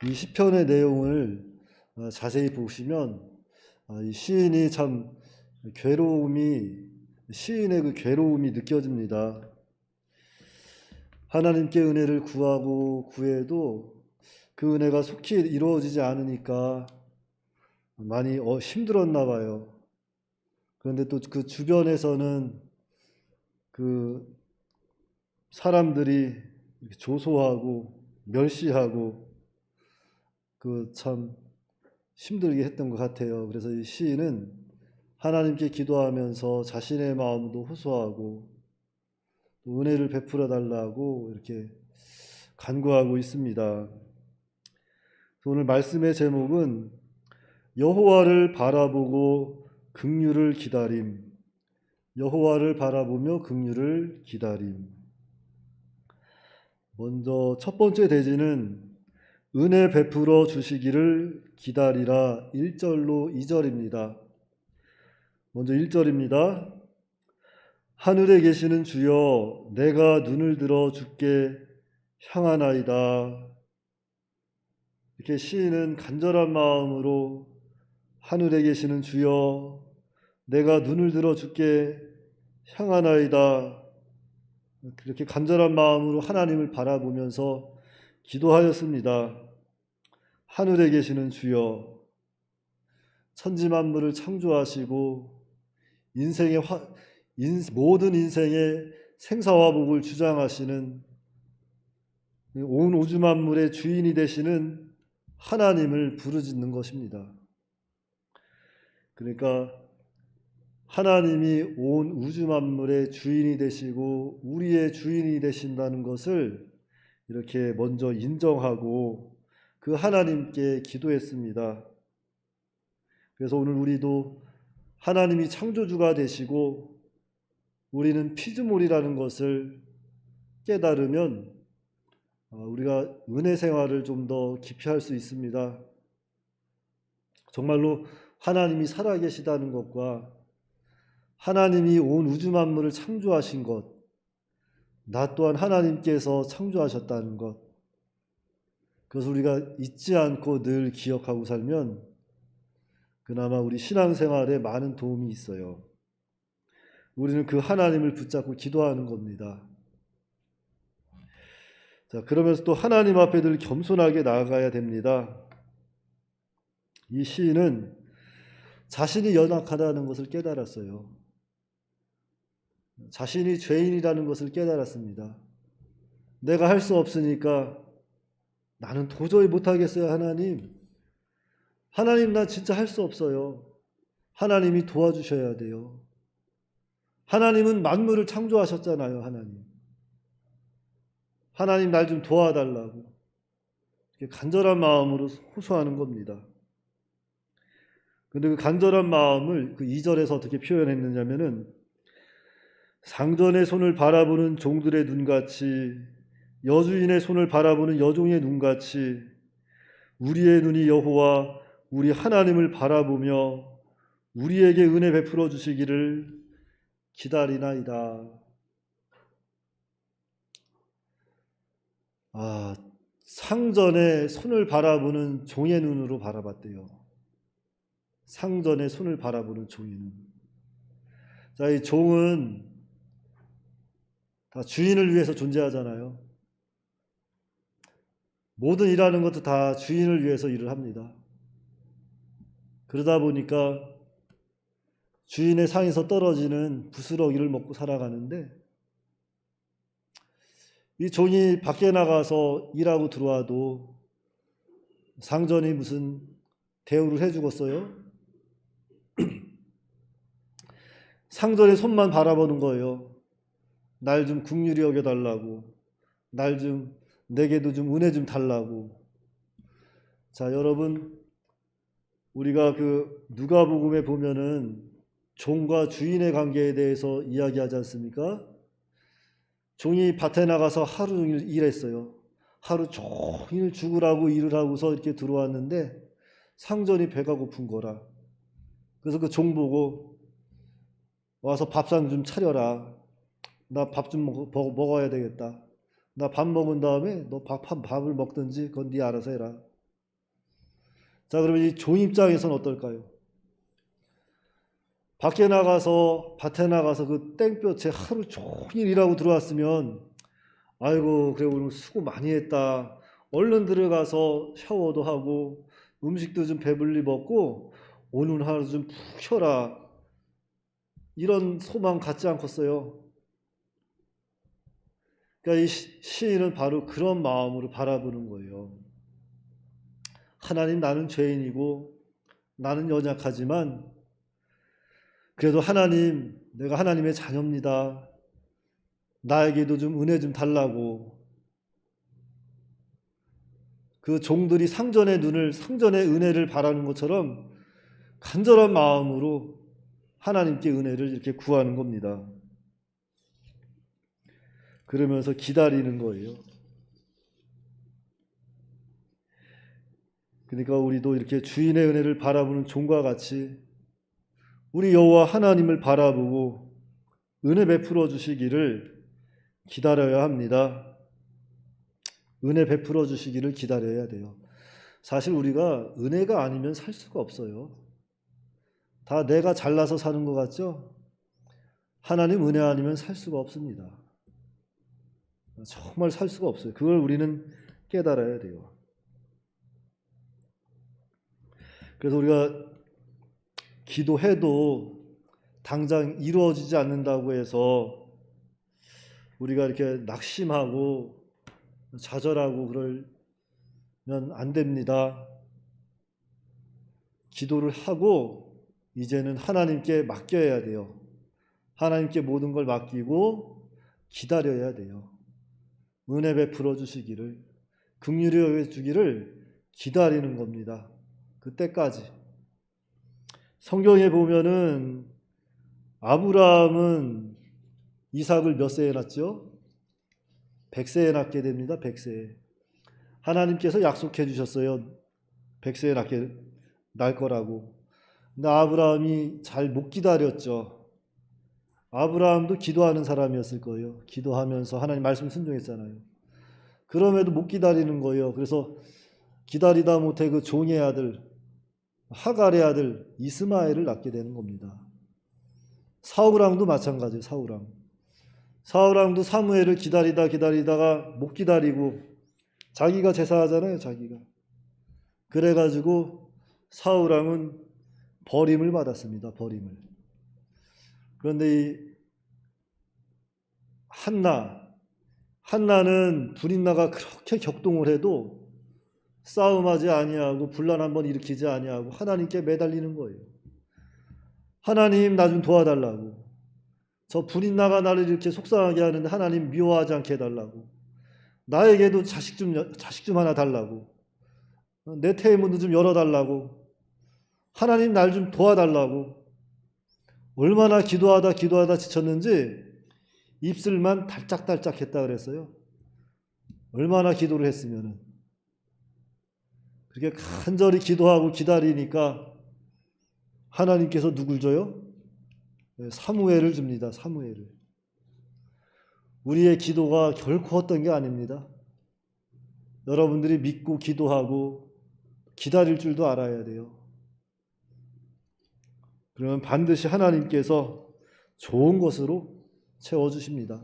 이 시편의 내용을 자세히 보시면 이 시인이 참 시인의 그 괴로움이 느껴집니다. 하나님께 은혜를 구하고 구해도 그 은혜가 속히 이루어지지 않으니까 많이 힘들었나 봐요. 그런데 또 그 주변에서는 그 사람들이 조소하고 멸시하고 그 참 힘들게 했던 것 같아요. 그래서 이 시인은 하나님께 기도하면서 자신의 마음도 호소하고 또 은혜를 베풀어 달라고 이렇게 간구하고 있습니다. 오늘 말씀의 제목은 여호와를 바라보고 긍휼을 기다림. 여호와를 바라보며 긍휼을 기다림. 먼저 첫 번째 대지는 은혜 베풀어 주시기를 기다리라 1절로 2절입니다. 먼저 1절입니다. 하늘에 계시는 주여 내가 눈을 들어 주께 향하나이다. 이렇게 시인은 간절한 마음으로 하늘에 계시는 주여 내가 눈을 들어 주께 향하나이다. 그렇게 간절한 마음으로 하나님을 바라보면서 기도하였습니다. 하늘에 계시는 주여 천지 만물을 창조하시고 모든 인생의 생사화복을 주장하시는 온 우주 만물의 주인이 되시는 하나님을 부르짖는 것입니다. 그러니까 하나님이 온 우주 만물의 주인이 되시고 우리의 주인이 되신다는 것을 이렇게 먼저 인정하고 그 하나님께 기도했습니다. 그래서 오늘 우리도 하나님이 창조주가 되시고 우리는 피조물이라는 것을 깨달으면 우리가 은혜 생활을 좀 더 깊이 할 수 있습니다. 정말로 하나님이 살아계시다는 것과 하나님이 온 우주 만물을 창조하신 것, 나 또한 하나님께서 창조하셨다는 것, 그것을 우리가 잊지 않고 늘 기억하고 살면 그나마 우리 신앙생활에 많은 도움이 있어요. 우리는 그 하나님을 붙잡고 기도하는 겁니다. 자, 그러면서 또 하나님 앞에 늘 겸손하게 나아가야 됩니다. 이 시인은 자신이 연약하다는 것을 깨달았어요. 자신이 죄인이라는 것을 깨달았습니다. 내가 할 수 없으니까 나는 도저히 못하겠어요, 하나님. 하나님, 나 진짜 할 수 없어요. 하나님이 도와주셔야 돼요. 하나님은 만물을 창조하셨잖아요, 하나님. 하나님 날 좀 도와달라고 간절한 마음으로 호소하는 겁니다. 그런데 그 간절한 마음을 그 2절에서 어떻게 표현했느냐면은 상전의 손을 바라보는 종들의 눈같이 여주인의 손을 바라보는 여종의 눈같이 우리의 눈이 여호와 우리 하나님을 바라보며 우리에게 은혜 베풀어 주시기를 기다리나이다. 상전의 손을 바라보는 종의 눈으로 바라봤대요. 상전의 손을 바라보는 종의 눈. 자, 이 종은 다 주인을 위해서 존재하잖아요. 모든 일하는 것도 다 주인을 위해서 일을 합니다. 그러다 보니까 주인의 상에서 떨어지는 부스러기를 먹고 살아가는데 이 종이 밖에 나가서 일하고 들어와도 상전이 무슨 대우를 해주겠어요? 상전의 손만 바라보는 거예요. 날 좀 긍휼히 여겨달라고, 내게도 좀 은혜 좀 달라고. 자, 여러분, 우리가 그 누가복음에 보면은 종과 주인의 관계에 대해서 이야기하지 않습니까? 종이 밭에 나가서 하루 종일 일했어요. 하루 종일 죽으라고 일을 하고서 이렇게 들어왔는데 상전이 배가 고픈 거라. 그래서 그 종 보고 와서 밥상 좀 차려라. 나 밥 좀 먹어야 되겠다. 나 밥 먹은 다음에 너 밥을 먹든지 그건 네 알아서 해라. 자, 그러면 이 종 입장에서는 어떨까요? 밖에 나가서 밭에 나가서 그 땡볕에 하루 종일 일하고 들어왔으면 아이고 그래 오늘 수고 많이 했다. 얼른 들어가서 샤워도 하고 음식도 좀 배불리 먹고 오늘 하루 좀 푹 쉬어라. 이런 소망 갖지 않겠어요? 그러니까 이 시인은 바로 그런 마음으로 바라보는 거예요. 하나님, 나는 죄인이고 나는 연약하지만 그래도 하나님, 내가 하나님의 자녀입니다. 나에게도 좀 은혜 좀 달라고. 그 종들이 상전의 은혜를 바라는 것처럼 간절한 마음으로 하나님께 은혜를 이렇게 구하는 겁니다. 그러면서 기다리는 거예요. 그러니까 우리도 이렇게 주인의 은혜를 바라보는 종과 같이 우리 여호와 하나님을 바라보고 은혜 베풀어 주시기를 기다려야 합니다. 은혜 베풀어 주시기를 기다려야 돼요. 사실 우리가 은혜가 아니면 살 수가 없어요. 다 내가 잘나서 사는 것 같죠? 하나님 은혜 아니면 살 수가 없습니다. 정말 살 수가 없어요. 그걸 우리는 깨달아야 돼요. 그래서 우리가 기도해도 당장 이루어지지 않는다고 해서 우리가 이렇게 낙심하고 좌절하고 그러면 안 됩니다. 기도를 하고 이제는 하나님께 맡겨야 돼요. 하나님께 모든 걸 맡기고 기다려야 돼요. 은혜 베풀어 주시기를, 긍휼히 여겨 주기를 기다리는 겁니다. 그때까지. 성경에 보면은 아브라함은 이삭을 몇 세에 낳죠? 100세에 낳게 됩니다. 100세에. 하나님께서 약속해 주셨어요. 100세에 낳을 거라고. 근데 아브라함이 잘 못 기다렸죠. 아브라함도 기도하는 사람이었을 거예요. 기도하면서 하나님 말씀 순종했잖아요. 그럼에도 못 기다리는 거예요. 그래서 기다리다 못해 그 종의 아들, 하갈의 아들 이스마엘을 낳게 되는 겁니다. 사울왕도 마찬가지예요. 사울왕도 사무엘을 기다리다가 못 기다리고 자기가 제사하잖아요. 자기가. 그래가지고 사울왕은 버림을 받았습니다. 버림을. 그런데 이 한나는 불인나가 그렇게 격동을 해도 싸움하지 아니하고 분란 한번 일으키지 아니하고 하나님께 매달리는 거예요. 하나님 나 좀 도와달라고. 저 불인나가 나를 이렇게 속상하게 하는데 하나님 미워하지 않게 해달라고. 나에게도 자식 좀 하나 달라고. 내 태의 문도 좀 열어달라고. 하나님 날 좀 도와달라고. 얼마나 기도하다 지쳤는지 입술만 달짝달짝 했다 그랬어요. 얼마나 기도를 했으면은. 그렇게 간절히 기도하고 기다리니까 하나님께서 누굴 줘요? 사무엘을 줍니다. 사무엘을. 우리의 기도가 결코 헛된 게 아닙니다. 여러분들이 믿고 기도하고 기다릴 줄도 알아야 돼요. 그러면 반드시 하나님께서 좋은 것으로 채워주십니다.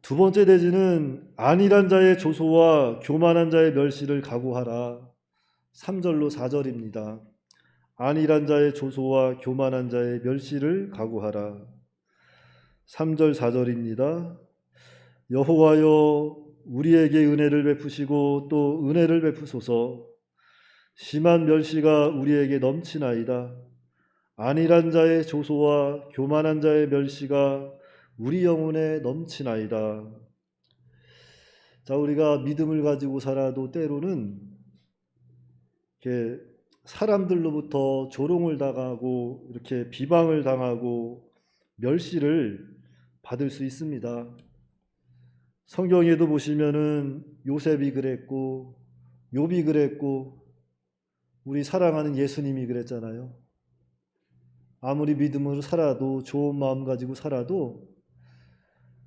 두 번째 대지는 안일한 자의 조소와 교만한 자의 멸시를 각오하라. 3절로 4절입니다. 안일한 자의 조소와 교만한 자의 멸시를 각오하라. 3절 4절입니다. 여호와여 우리에게 은혜를 베푸시고 또 은혜를 베푸소서. 심한 멸시가 우리에게 넘치나이다. 안일한 자의 조소와 교만한 자의 멸시가 우리 영혼에 넘치나이다. 자, 우리가 믿음을 가지고 살아도 때로는 이렇게 사람들로부터 조롱을 당하고 이렇게 비방을 당하고 멸시를 받을 수 있습니다. 성경에도 보시면은 요셉이 그랬고 욥이 그랬고 우리 사랑하는 예수님이 그랬잖아요. 아무리 믿음으로 살아도 좋은 마음 가지고 살아도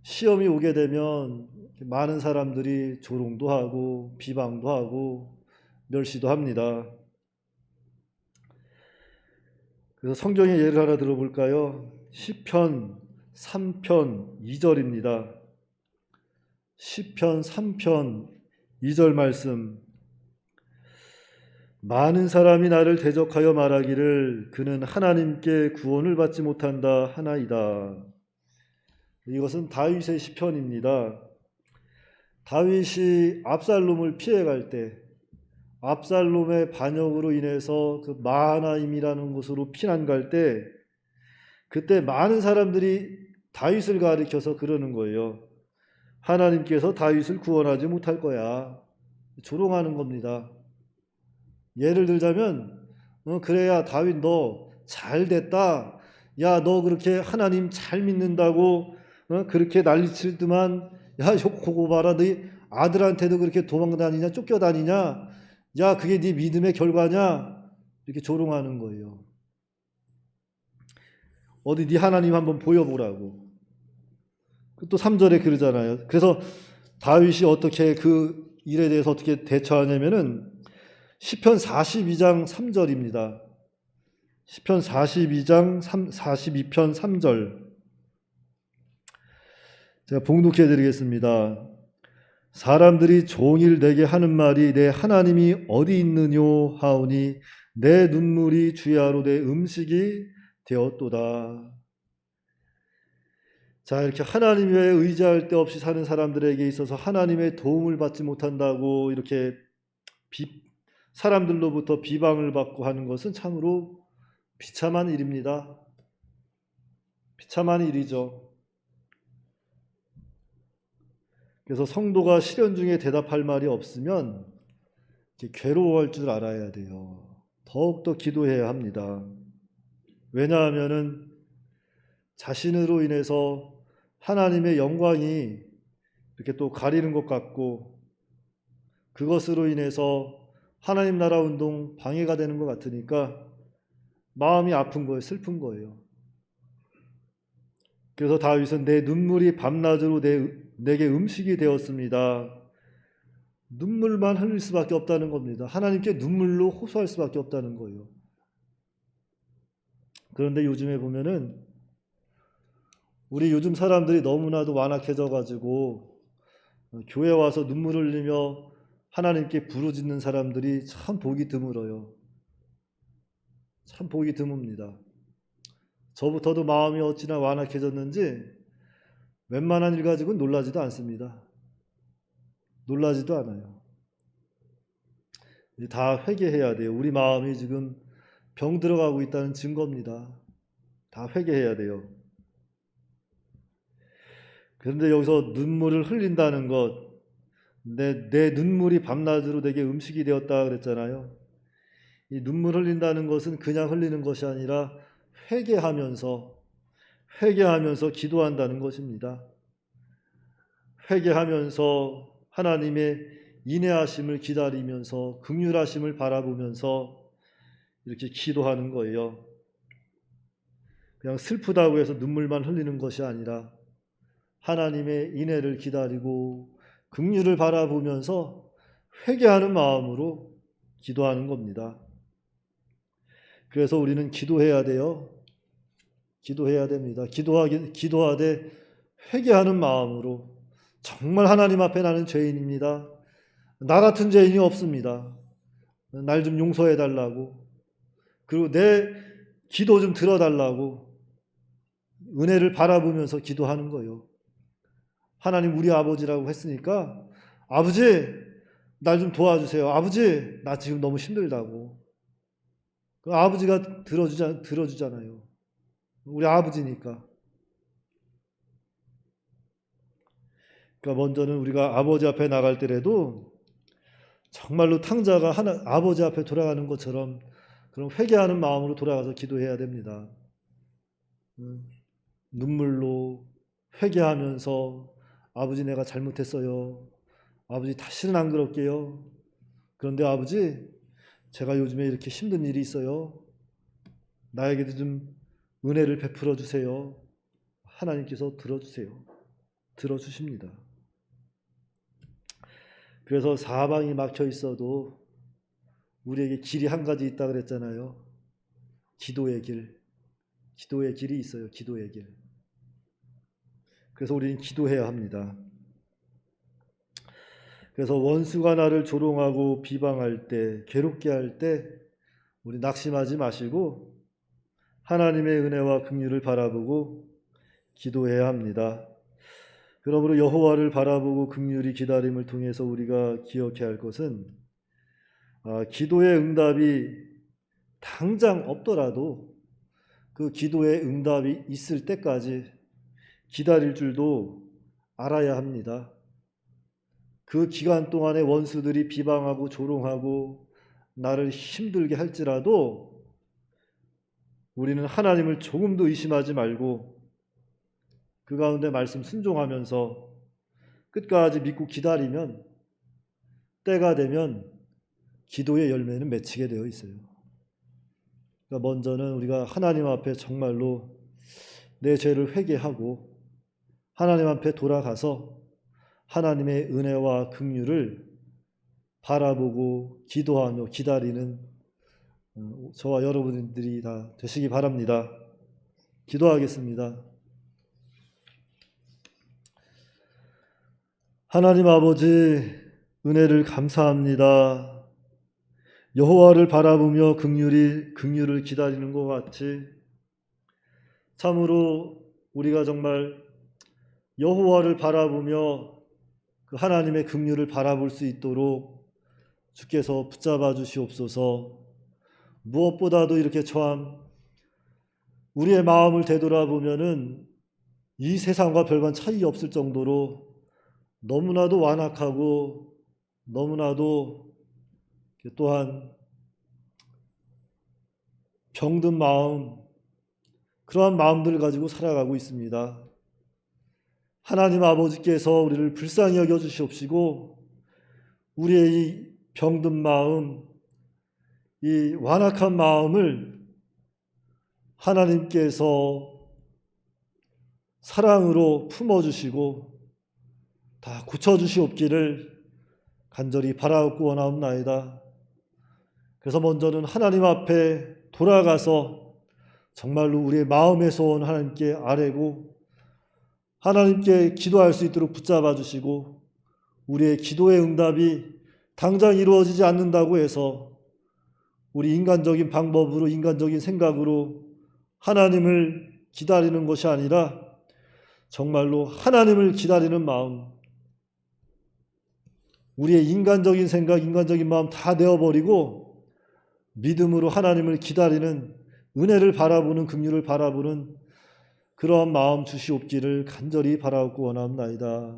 시험이 오게 되면 많은 사람들이 조롱도 하고 비방도 하고 멸시도 합니다. 그래서 성경의 예를 하나 들어볼까요? 시편 3편 2절입니다. 시편 3편 2절 말씀. 많은 사람이 나를 대적하여 말하기를 그는 하나님께 구원을 받지 못한다 하나이다. 이것은 다윗의 시편입니다. 다윗이 압살롬을 피해갈 때, 압살롬의 반역으로 인해서 그 마하나임이라는 곳으로 피난 갈 때, 그때 많은 사람들이 다윗을 가리켜서 그러는 거예요. 하나님께서 다윗을 구원하지 못할 거야. 조롱하는 겁니다. 예를 들자면 그래야 다윗 너 잘 됐다. 야 너 그렇게 하나님 잘 믿는다고 그렇게 난리치더만 야 그거 봐라 네 아들한테도 그렇게 도망다니냐 쫓겨다니냐 야 그게 네 믿음의 결과냐 이렇게 조롱하는 거예요. 어디 네 하나님 한번 보여보라고. 또 3절에 그러잖아요. 그래서 다윗이 어떻게 그 일에 대해서 어떻게 대처하냐면은 시편 42장 3절입니다. 시편 42장 42편 3절. 제가 봉독해 드리겠습니다. 사람들이 종일 내게 하는 말이 내 하나님이 어디 있느뇨 하오니 내 눈물이 주야로 내 음식이 되었도다. 자, 이렇게 하나님 외에 의지할 데 없이 사는 사람들에게 있어서 하나님의 도움을 받지 못한다고 이렇게 사람들로부터 비방을 받고 하는 것은 참으로 비참한 일입니다. 비참한 일이죠. 그래서 성도가 시련 중에 대답할 말이 없으면 괴로워할 줄 알아야 돼요. 더욱더 기도해야 합니다. 왜냐하면은 자신으로 인해서 하나님의 영광이 이렇게 또 가리는 것 같고 그것으로 인해서 하나님 나라 운동 방해가 되는 것 같으니까 마음이 아픈 거예요. 슬픈 거예요. 그래서 다윗은 내 눈물이 밤낮으로 내게 음식이 되었습니다. 눈물만 흘릴 수밖에 없다는 겁니다. 하나님께 눈물로 호소할 수밖에 없다는 거예요. 그런데 요즘에 보면은 우리 요즘 사람들이 너무나도 완악해져 가지고 교회 와서 눈물 흘리며 하나님께 부르짖는 사람들이 참 보기 드물어요. 참 보기 드뭅니다. 저부터도 마음이 어찌나 완악해졌는지 웬만한 일 가지고는 놀라지도 않습니다. 놀라지도 않아요. 다 회개해야 돼요. 우리 마음이 지금 병 들어가고 있다는 증거입니다. 다 회개해야 돼요. 그런데 여기서 눈물을 흘린다는 것, 내 눈물이 밤낮으로 내게 음식이 되었다 그랬잖아요. 이 눈물 흘린다는 것은 그냥 흘리는 것이 아니라 회개하면서 기도한다는 것입니다. 회개하면서 하나님의 인내하심을 기다리면서 긍휼하심을 바라보면서 이렇게 기도하는 거예요. 그냥 슬프다고 해서 눈물만 흘리는 것이 아니라 하나님의 인애를 기다리고 긍휼을 바라보면서 회개하는 마음으로 기도하는 겁니다. 그래서 우리는 기도해야 돼요. 기도해야 됩니다. 기도하되 회개하는 마음으로 정말 하나님 앞에 나는 죄인입니다. 나 같은 죄인이 없습니다. 날 좀 용서해 달라고 그리고 내 기도 좀 들어달라고 은혜를 바라보면서 기도하는 거예요. 하나님 우리 아버지라고 했으니까 아버지 날 좀 도와주세요. 아버지 나 지금 너무 힘들다고. 그 아버지가 들어주잖아요. 우리 아버지니까. 그러니까 먼저는 우리가 아버지 앞에 나갈 때라도 정말로 탕자가 아버지 앞에 돌아가는 것처럼 그런 회개하는 마음으로 돌아가서 기도해야 됩니다. 눈물로 회개하면서 아버지 내가 잘못했어요. 아버지 다시는 안 그럴게요. 그런데 아버지 제가 요즘에 이렇게 힘든 일이 있어요. 나에게도 좀 은혜를 베풀어 주세요. 하나님께서 들어주세요. 들어주십니다. 그래서 사방이 막혀 있어도 우리에게 길이 한 가지 있다 그랬잖아요. 기도의 길. 기도의 길이 있어요. 기도의 길. 그래서 우리는 기도해야 합니다. 그래서 원수가 나를 조롱하고 비방할 때, 괴롭게 할 때 우리 낙심하지 마시고 하나님의 은혜와 긍휼을 바라보고 기도해야 합니다. 그러므로 여호와를 바라보고 긍휼히 기다림을 통해서 우리가 기억해야 할 것은 기도의 응답이 당장 없더라도 그 기도의 응답이 있을 때까지 기다릴 줄도 알아야 합니다. 그 기간 동안에 원수들이 비방하고 조롱하고 나를 힘들게 할지라도 우리는 하나님을 조금도 의심하지 말고 그 가운데 말씀 순종하면서 끝까지 믿고 기다리면 때가 되면 기도의 열매는 맺히게 되어 있어요. 그러니까 먼저는 우리가 하나님 앞에 정말로 내 죄를 회개하고 하나님 앞에 돌아가서 하나님의 은혜와 긍휼을 바라보고 기도하며 기다리는 저와 여러분들이 다 되시기 바랍니다. 기도하겠습니다. 하나님 아버지, 은혜를 감사합니다. 여호와를 바라보며 긍휼을 기다리는 것 같이 참으로 우리가 정말 여호와를 바라보며 그 하나님의 긍휼을 바라볼 수 있도록 주께서 붙잡아 주시옵소서. 무엇보다도 이렇게 참 우리의 마음을 되돌아보면은 이 세상과 별반 차이 없을 정도로 너무나도 완악하고 너무나도 또한 병든 마음, 그러한 마음들을 가지고 살아가고 있습니다. 하나님 아버지께서 우리를 불쌍히 여겨 주시옵시고 우리의 이 병든 마음, 이 완악한 마음을 하나님께서 사랑으로 품어주시고 다 고쳐주시옵기를 간절히 바라옵고 원하옵나이다. 그래서 먼저는 하나님 앞에 돌아가서 정말로 우리의 마음에서 온 하나님께 아뢰고 하나님께 기도할 수 있도록 붙잡아 주시고 우리의 기도의 응답이 당장 이루어지지 않는다고 해서 우리 인간적인 방법으로 인간적인 생각으로 하나님을 기다리는 것이 아니라 정말로 하나님을 기다리는 마음, 우리의 인간적인 생각, 인간적인 마음 다 내어버리고 믿음으로 하나님을 기다리는 은혜를 바라보는 긍휼을 바라보는 그러한 마음 주시옵기를 간절히 바라옵고 원하옵나이다.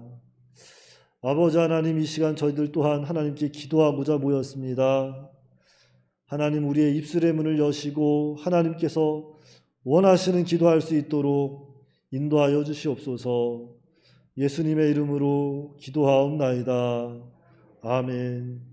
아버지 하나님, 이 시간 저희들 또한 하나님께 기도하고자 모였습니다. 하나님, 우리의 입술의 문을 여시고 하나님께서 원하시는 기도할 수 있도록 인도하여 주시옵소서. 예수님의 이름으로 기도하옵나이다. 아멘.